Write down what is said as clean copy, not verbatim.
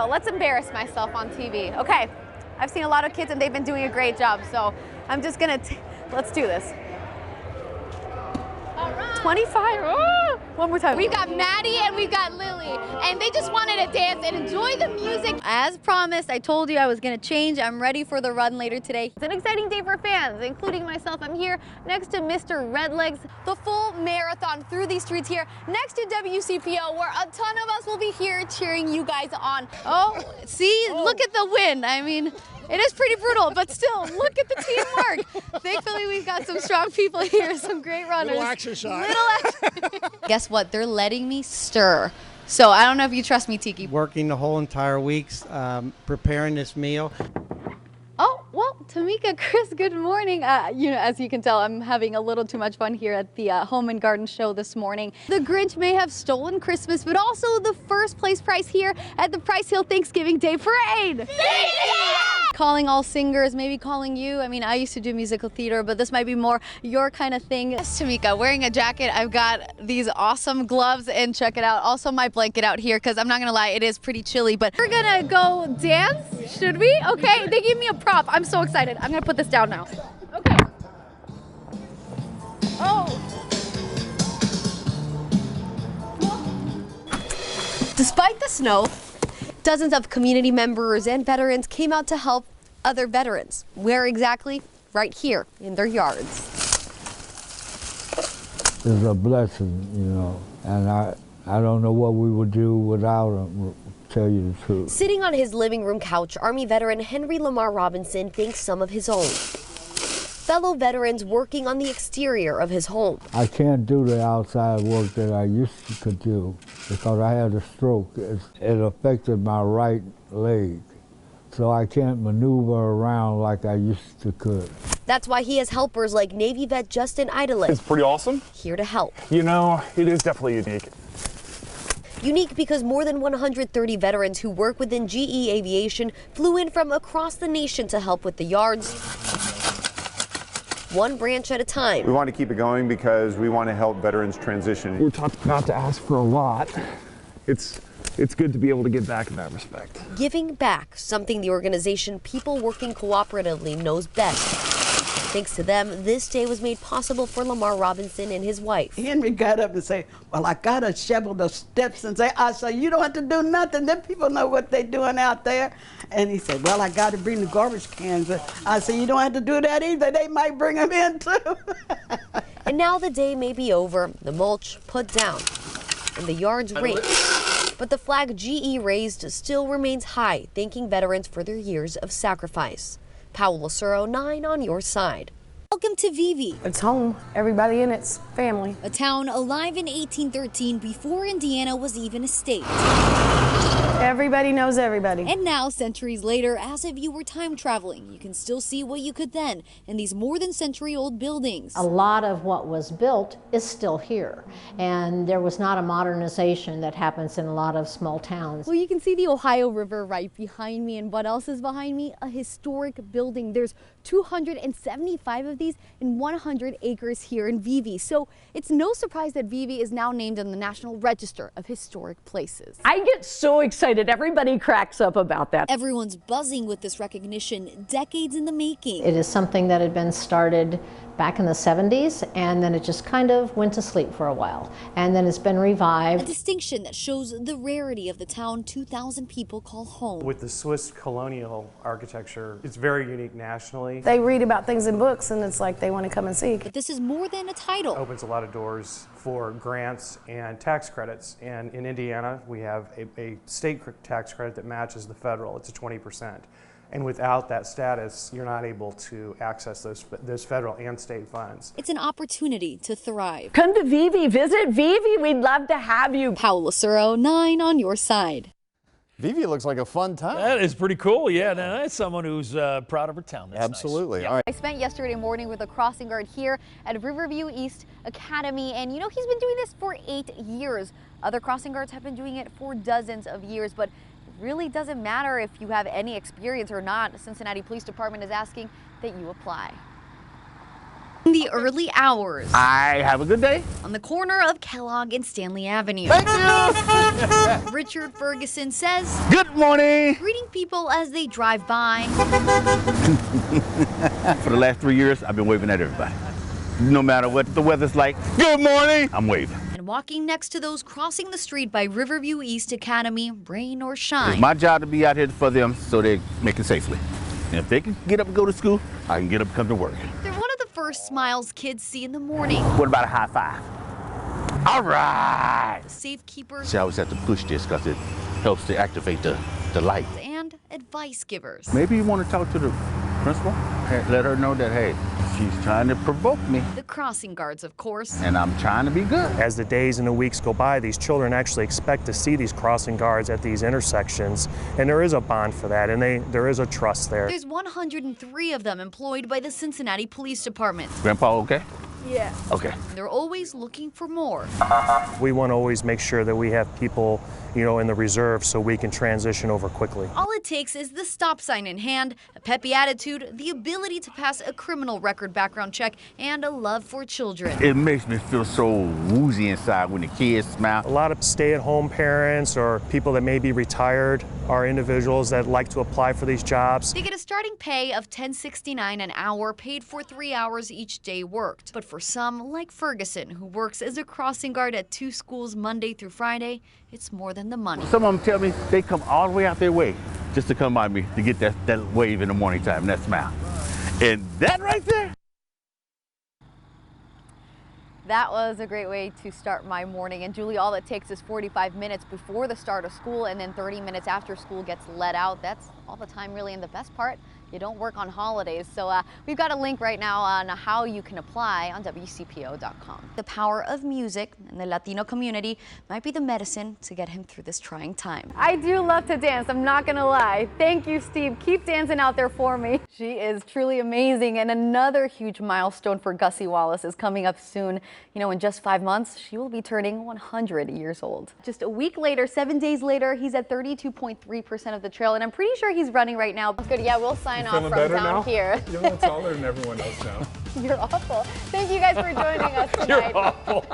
go. Let's embarrass myself on TV. Okay, I've seen a lot of kids and they've been doing a great job, so I'm just gonna, let's do this. 25, oh, one more time. We've got Maddie and we've got Lily, and they just wanted to dance and enjoy the music. As promised, I told you I was gonna change. I'm ready for the run later today. It's an exciting day for fans, including myself. I'm here next to Mr. Redlegs, the full marathon through these streets here, next to WCPO, where a ton of us will be here cheering you guys on. Oh, see, look at the wind. I mean, it is pretty brutal, but still, look at the teamwork. Thankfully, we've got some strong people here, some great runners. Little action shot. Guess what? They're letting me stir. So I don't know if you trust me, Tiki. Working the whole entire week, preparing this meal. Oh, well, Tamika, Chris, good morning. As you can tell, I'm having a little too much fun here at the Home and Garden Show this morning. The Grinch may have stolen Christmas, but also the first place prize here at the Price Hill Thanksgiving Day Parade. Calling all singers, maybe calling you. I mean, I used to do musical theater, but this might be more your kind of thing. Yes, Tamika, wearing a jacket. I've got these awesome gloves, and check it out. Also my blanket out here, because I'm not gonna lie, it is pretty chilly, but we're gonna go dance, should we? Okay, they gave me a prop. I'm so excited. I'm gonna put this down now. Okay. Oh. Despite the snow, dozens of community members and veterans came out to help other veterans. Where exactly? Right here in their yards. It's a blessing, you know, and I don't know what we would do without them, to tell you the truth. Sitting on his living room couch, Army veteran Henry Lamar Robinson thanks some of his own. Fellow veterans working on the exterior of his home. I can't do the outside work that I used to do because I had a stroke. It affected my right leg, so I can't maneuver around like I used to could. That's why he has helpers like Navy vet Justin Idolin. It's pretty awesome. Here to help. You know, it is definitely unique. Unique because more than 130 veterans who work within GE Aviation flew in from across the nation to help with the yards, one branch at a time. We want to keep it going because we want to help veterans transition. We're taught not to ask for a lot. It's good to be able to give back in that respect. Giving back, something the organization People Working Cooperatively knows best. Thanks to them, this day was made possible for Lamar Robinson and his wife. Henry got up and said, well, I got to shovel the steps and say, I said, you don't have to do nothing. Them people know what they're doing out there. And he said, well, I got to bring the garbage cans. I said, you don't have to do that either. They might bring them in too. And now the day may be over, the mulch put down, and the yards raked. But the flag GE raised still remains high, thanking veterans for their years of sacrifice. Paola, Suro, 9 on your side. Welcome to Vivi. It's home. Everybody in it's family. A town alive in 1813 before Indiana was even a state. Everybody knows everybody. And now, centuries later, as if you were time traveling, you can still see what you could then in these more than century-old buildings. A lot of what was built is still here, and there was not a modernization that happens in a lot of small towns. Well, you can see the Ohio River right behind me, and what else is behind me? A historic building. There's 275 of these in 100 acres here in Vivi. So it's no surprise that Vivi is now named in the National Register of Historic Places. I get so excited. Everybody cracks up about that. Everyone's buzzing with this recognition, decades in the making. It is something that had been started back in the 70s, and then it just kind of went to sleep for a while, and then it's been revived. A distinction that shows the rarity of the town 2,000 people call home. With the Swiss colonial architecture, it's very unique nationally. They read about things in books and it's like they want to come and see. But this is more than a title. It opens a lot of doors for grants and tax credits, and in Indiana we have a state tax credit that matches the federal. It's a 20%. And without that status, you're not able to access those federal and state funds. It's an opportunity to thrive. Come to Vivi, visit Vivi. We'd love to have you. Paola, Suro, 9 on your side. Vivi looks like a fun town. That is pretty cool. Yeah, now that's someone who's proud of her town. That's absolutely. Nice. All right. I spent yesterday morning with a crossing guard here at Riverview East Academy, and you know, he's been doing this for 8 years. Other crossing guards have been doing it for dozens of years, but really doesn't matter if you have any experience or not. The Cincinnati Police Department is asking that you apply. In the early hours. I have a good day. On the corner of Kellogg and Stanley Avenue. Thank you. Richard Ferguson says, Good morning. greeting people as they drive by. For the last 3 years, I've been waving at everybody. No matter what the weather's like, good morning, I'm waving. And walking next to those crossing the street by Riverview East Academy, rain or shine. It's my job to be out here for them so they make it safely. And if they can get up and go to school, I can get up and come to work. They're one of the first smiles kids see in the morning. What about a high five? All right. The safekeepers See, I always have to push this because it helps to activate the light. and advice givers. Maybe you want to talk to the principal? Hey, let her know that, hey, she's trying to provoke me. The crossing guards, of course. And I'm trying to be good. As the days and the weeks go by, these children actually expect to see these crossing guards at these intersections, and there is a bond for that, and there is a trust there. There's 103 of them employed by the Cincinnati Police Department. Grandpa, okay? Yeah. Okay. They're always looking for more. We want to always make sure that we have people, in the reserve so we can transition over quickly. All it takes is the stop sign in hand, a peppy attitude, the ability to pass a criminal record background check, and a love for children. It makes me feel so woozy inside when the kids smile. A lot of stay-at-home parents or people that may be retired are individuals that like to apply for these jobs. They get a starting pay of $10.69 an hour, paid for 3 hours each day worked. But for some, like Ferguson, who works as a crossing guard at 2 schools Monday through Friday, it's more than the money. Some of them tell me they come all the way out their way just to come by me to get that wave in the morning time and that smile. And that right there. That was a great way to start my morning. And Julie, all it takes is 45 minutes before the start of school and then 30 minutes after school gets let out. That's all the time really. And the best part, you don't work on holidays. So we've got a link right now on how you can apply on WCPO.com. The power of music in the Latino community might be the medicine to get him through this trying time. I do love to dance, I'm not gonna lie. Thank you, Steve. Keep dancing out there for me. She is truly amazing. And another huge milestone for Gussie Wallace is coming up soon. In just 5 months, she will be turning 100 years old. Just a week later, 7 days later, he's at 32.3% of the trail, and I'm pretty sure he's running right now. Good, yeah, we'll sign off from down here. You're a little taller than everyone else now. You're awful. Thank you guys for joining us tonight. You're awful.